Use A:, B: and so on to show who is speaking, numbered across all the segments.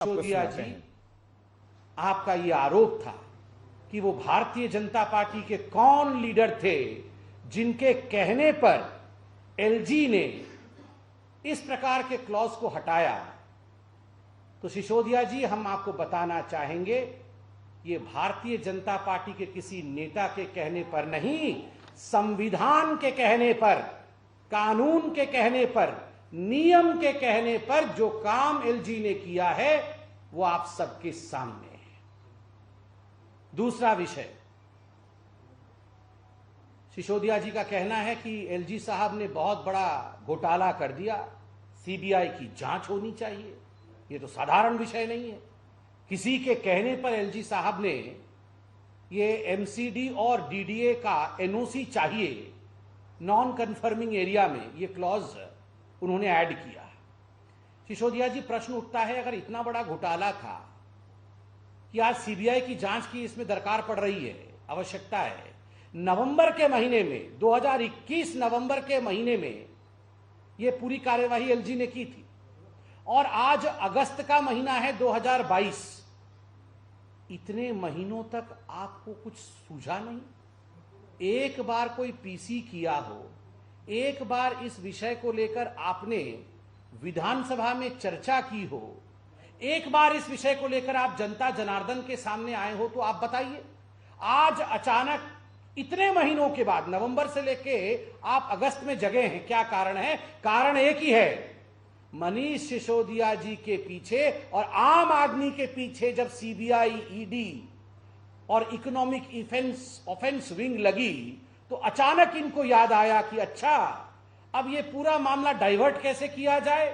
A: सिसोदिया जी, आपका ये आरोप था कि वो भारतीय जनता पार्टी के कौन लीडर थे जिनके कहने पर एलजी ने इस प्रकार के क्लॉज को हटाया। तो सिसोदिया जी, हम आपको बताना चाहेंगे, ये भारतीय जनता पार्टी के किसी नेता के कहने पर नहीं, संविधान के कहने पर, कानून के कहने पर, नियम के कहने पर जो काम एलजी ने किया है वो आप सबके सामने है। दूसरा विषय, सिसोदिया जी का कहना है कि एलजी साहब ने बहुत बड़ा घोटाला कर दिया, सीबीआई की जांच होनी चाहिए। ये तो साधारण विषय नहीं है। किसी के कहने पर एलजी साहब ने ये एमसीडी और डीडीए का एनओसी चाहिए, नॉन कन्फर्मिंग एरिया में ये क्लॉज उन्होंने ऐड किया। सिसोदिया जी, प्रश्न उठता है, अगर इतना बड़ा घोटाला था कि आज सीबीआई की जांच की इसमें दरकार पड़ रही है, आवश्यकता है, नवंबर के महीने में, 2021 नवंबर के महीने में यह पूरी कार्यवाही एलजी ने की थी और आज अगस्त का महीना है 2022। इतने महीनों तक आपको कुछ सूझा नहीं? एक बार कोई पीसी किया हो, एक बार इस विषय को लेकर आपने विधानसभा में चर्चा की हो, एक बार इस विषय को लेकर आप जनता जनार्दन के सामने आए हो, तो आप बताइए। आज अचानक इतने महीनों के बाद, नवंबर से लेके आप अगस्त में जगे हैं, क्या कारण है? कारण एक ही है, मनीष सिसोदिया जी के पीछे और आम आदमी के पीछे जब सीबीआई, ईडी और इकोनॉमिक ऑफेंस विंग लगी तो अचानक इनको याद आया कि अच्छा, अब ये पूरा मामला डाइवर्ट कैसे किया जाए,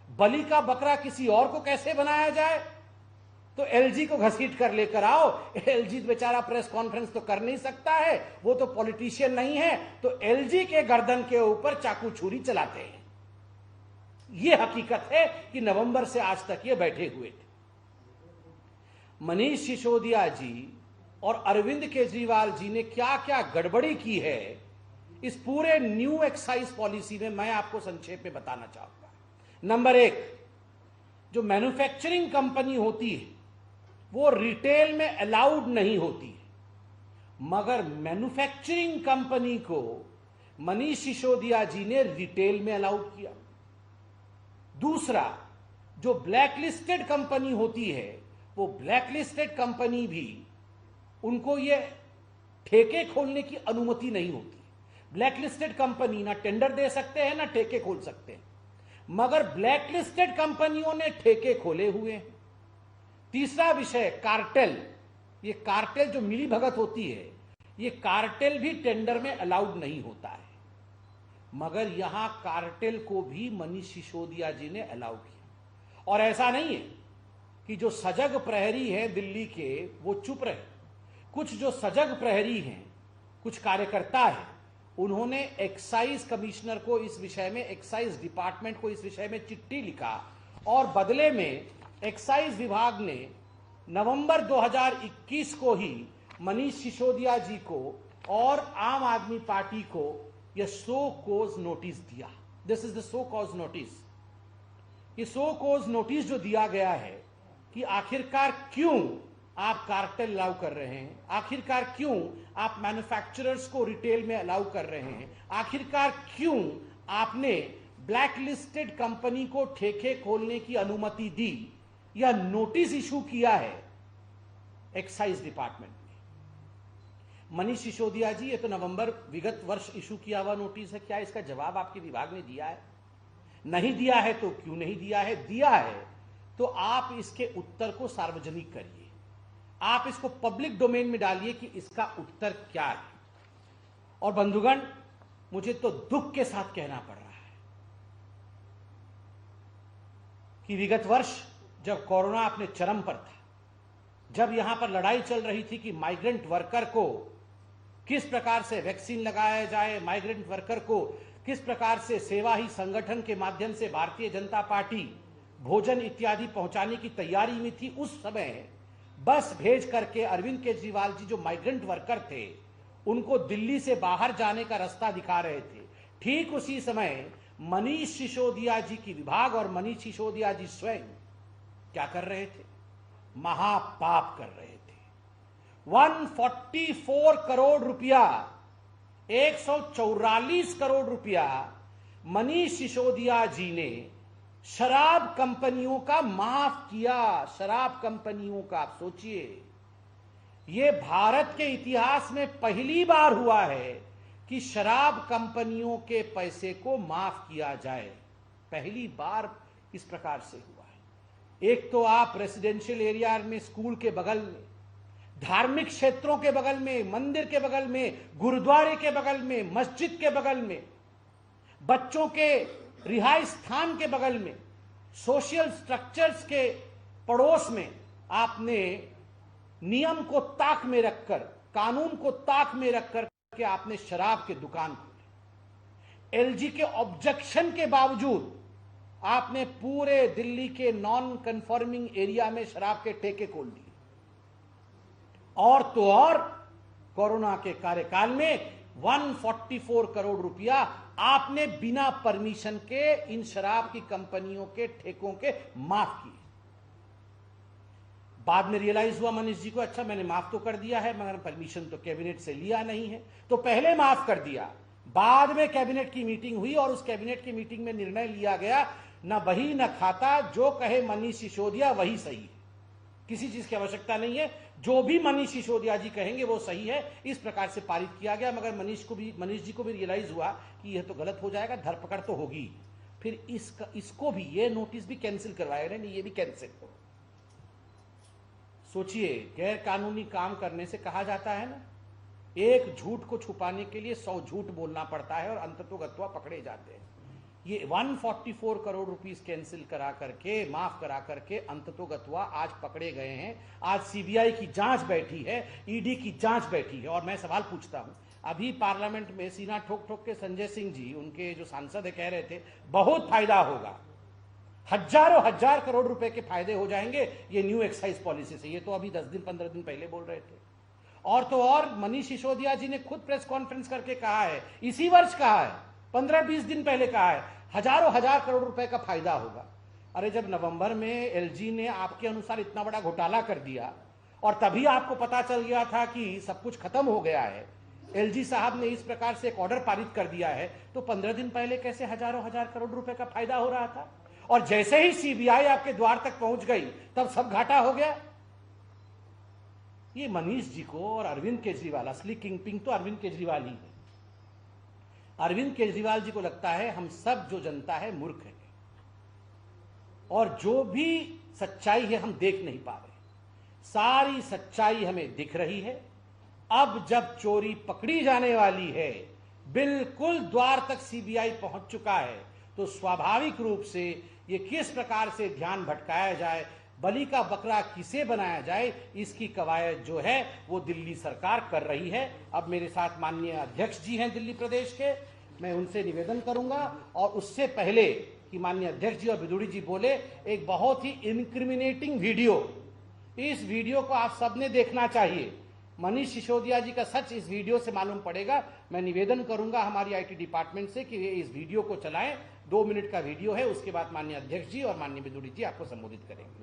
A: बलि का बकरा किसी और को कैसे बनाया जाए। तो एलजी को घसीट कर लेकर आओ। एलजी बेचारा प्रेस कॉन्फ्रेंस तो कर नहीं सकता है, वो तो पॉलिटिशियन नहीं है, तो एलजी के गर्दन के ऊपर चाकू छुरी चलाते हैं। ये हकीकत है कि नवंबर से आज तक ये बैठे हुए थे। मनीष सिसोदिया जी और अरविंद केजरीवाल जी ने क्या क्या गड़बड़ी की है इस पूरे न्यू एक्साइज पॉलिसी में, मैं आपको संक्षेप में बताना चाहूंगा। नंबर एक, जो मैन्युफैक्चरिंग कंपनी होती है वो रिटेल में अलाउड नहीं होती है, मगर मैन्युफैक्चरिंग कंपनी को मनीष सिसोदिया जी ने रिटेल में अलाउड किया। दूसरा, जो ब्लैकलिस्टेड कंपनी होती है वो ब्लैकलिस्टेड कंपनी भी, उनको ये ठेके खोलने की अनुमति नहीं होती। ब्लैकलिस्टेड कंपनी ना टेंडर दे सकते हैं ना ठेके खोल सकते हैं, मगर ब्लैकलिस्टेड कंपनियों ने ठेके खोले हुए हैं। तीसरा विषय, कार्टेल। ये कार्टेल जो मिली भगत होती है, ये कार्टेल भी टेंडर में अलाउड नहीं होता है, मगर यहां कार्टेल को भी मनीष सिसोदिया जी ने अलाउ किया। और ऐसा नहीं है कि जो सजग प्रहरी हैं दिल्ली के वो चुप रहे। कुछ जो सजग प्रहरी हैं, कुछ कार्यकर्ता हैं, उन्होंने एक्साइज कमिश्नर को इस विषय में, एक्साइज डिपार्टमेंट को इस विषय में चिट्ठी लिखा और बदले में एक्साइज विभाग ने नवंबर 2021 को ही मनीष सिसोदिया जी को और आम आदमी पार्टी को यह सो कॉज नोटिस दिया। This is the show cause notice. ये सो कॉज नोटिस जो दिया गया है कि आखिरकार क्यों आप कार्टेल अलाउ कर रहे हैं, आखिरकार क्यों आप मैन्युफैक्चरर्स को रिटेल में अलाउ कर रहे हैं, आखिरकार क्यों आपने ब्लैकलिस्टेड कंपनी को ठेके खोलने की अनुमति दी, यह नोटिस इशू किया है एक्साइज डिपार्टमेंट ने। मनीष सिसोदिया जी, ये तो नवंबर विगत वर्ष इशू किया हुआ नोटिस है, क्या इसका जवाब आपके विभाग ने दिया है? नहीं दिया है तो क्यों नहीं दिया है? दिया है तो आप इसके उत्तर को सार्वजनिक करिए, आप इसको पब्लिक डोमेन में डालिए कि इसका उत्तर क्या है। और बंधुगण, मुझे तो दुख के साथ कहना पड़ रहा है कि विगत वर्ष जब कोरोना अपने चरम पर था, जब यहां पर लड़ाई चल रही थी कि माइग्रेंट वर्कर को किस प्रकार से वैक्सीन लगाया जाए, माइग्रेंट वर्कर को किस प्रकार से सेवा ही संगठन के माध्यम से भारतीय जनता पार्टी भोजन इत्यादि पहुंचाने की तैयारी में थी, उस समय बस भेज करके अरविंद केजरीवाल जी, जो माइग्रेंट वर्कर थे, उनको दिल्ली से बाहर जाने का रास्ता दिखा रहे थे। ठीक उसी समय मनीष सिसोदिया जी की विभाग और मनीष सिसोदिया जी स्वयं क्या कर रहे थे? महापाप कर रहे थे। 144 करोड़ रुपया, 144 करोड़ रुपया मनीष सिसोदिया जी ने शराब कंपनियों का माफ किया। शराब कंपनियों का, आप सोचिए, यह भारत के इतिहास में पहली बार हुआ है कि शराब कंपनियों के पैसे को माफ किया जाए। पहली बार इस प्रकार से हुआ है। एक तो आप रेसिडेंशियल एरिया में, स्कूल के बगल में, धार्मिक क्षेत्रों के बगल में, मंदिर के बगल में, गुरुद्वारे के बगल में, मस्जिद के बगल में, बच्चों के रिहाई स्थान के बगल में, सोशल स्ट्रक्चर्स के पड़ोस में आपने नियम को ताक में रखकर, कानून को ताक में रखकर के आपने शराब के दुकान खोले। एलजी के ऑब्जेक्शन के बावजूद आपने पूरे दिल्ली के नॉन कन्फॉर्मिंग एरिया में शराब के ठेके खोल दिए। और तो और कोरोना के कार्यकाल में 144 करोड़ रुपया आपने बिना परमिशन के इन शराब की कंपनियों के ठेकों के माफ किए। बाद में रियलाइज हुआ मनीष जी को, अच्छा मैंने माफ तो कर दिया है मगर परमिशन तो कैबिनेट से लिया नहीं है, तो पहले माफ कर दिया। बाद में कैबिनेट की मीटिंग हुई और उस कैबिनेट की मीटिंग में निर्णय लिया गया, न बही न खाता, जो कहे मनीष सिसोदिया वही सही है, किसी चीज की आवश्यकता नहीं है, जो भी मनीष सिसोदिया जी कहेंगे वो सही है। इस प्रकार से पारित किया गया। मगर मनीष जी को भी रियलाइज हुआ कि यह तो गलत हो जाएगा, धरपकड़ तो होगी। फिर इसको भी, ये नोटिस भी कैंसिल करवाया, नहीं ये भी कैंसिल करो। सोचिए, गैर कानूनी काम करने से कहा जाता है ना, एक झूठ को छुपाने के लिए 100 झूठ बोलना पड़ता है और अंततोगत्वा पकड़े जाते हैं। ये 144 करोड़ रुपीस कैंसिल करा करके, माफ करा करके अंततोगत्वा आज पकड़े गए हैं। आज सीबीआई की जांच बैठी है, ईडी की जांच बैठी है। और मैं सवाल पूछता हूं, अभी पार्लियामेंट में सीना ठोक ठोक के संजय सिंह जी, उनके जो सांसद है, कह रहे थे बहुत फायदा होगा, हजारों हजार करोड़ रुपए के फायदे हो जाएंगे ये न्यू एक्साइज पॉलिसी से। ये तो अभी 10 दिन 15 दिन पहले बोल रहे थे। और तो और मनीष सिसोदिया जी ने खुद प्रेस कॉन्फ्रेंस करके कहा है, इसी वर्ष कहा है, 15-20 दिन पहले कहा है, हजारों हजार करोड़ रुपए का फायदा होगा। अरे जब नवंबर में एलजी ने आपके अनुसार इतना बड़ा घोटाला कर दिया और तभी आपको पता चल गया था कि सब कुछ खत्म हो गया है, एलजी साहब ने इस प्रकार से एक ऑर्डर पारित कर दिया है, तो 15 दिन पहले कैसे हजारों हजार करोड़ रुपए का फायदा हो रहा था? और जैसे ही सीबीआई आपके द्वार तक पहुंच गई तब सब घाटा हो गया। ये मनीष जी को और अरविंद केजरीवाल, असली किंगपिन तो अरविंद केजरीवाल ही है। अरविंद केजरीवाल जी को लगता है हम सब जो जनता है मूर्ख है और जो भी सच्चाई है हम देख नहीं पा रहे। सारी सच्चाई हमें दिख रही है। अब जब चोरी पकड़ी जाने वाली है, बिल्कुल द्वार तक सीबीआई पहुंच चुका है, तो स्वाभाविक रूप से ये किस प्रकार से ध्यान भटकाया जाए, बलि का बकरा किसे बनाया जाए, इसकी कवायद जो है वो दिल्ली सरकार कर रही है। अब मेरे साथ माननीय अध्यक्ष जी हैं दिल्ली प्रदेश के, मैं उनसे निवेदन करूंगा। और उससे पहले कि माननीय अध्यक्ष जी और बिदुड़ी जी बोले, एक बहुत ही इंक्रिमिनेटिंग वीडियो, इस वीडियो को आप सबने देखना चाहिए। मनीष सिसोदिया जी का सच इस वीडियो से मालूम पड़ेगा। मैं निवेदन करूंगा हमारी आईटी डिपार्टमेंट से कि वे इस वीडियो को चलाएं। 2 मिनट का वीडियो है, उसके बाद माननीय अध्यक्ष जी और माननीय बिदुड़ी जी आपको संबोधित करेंगे।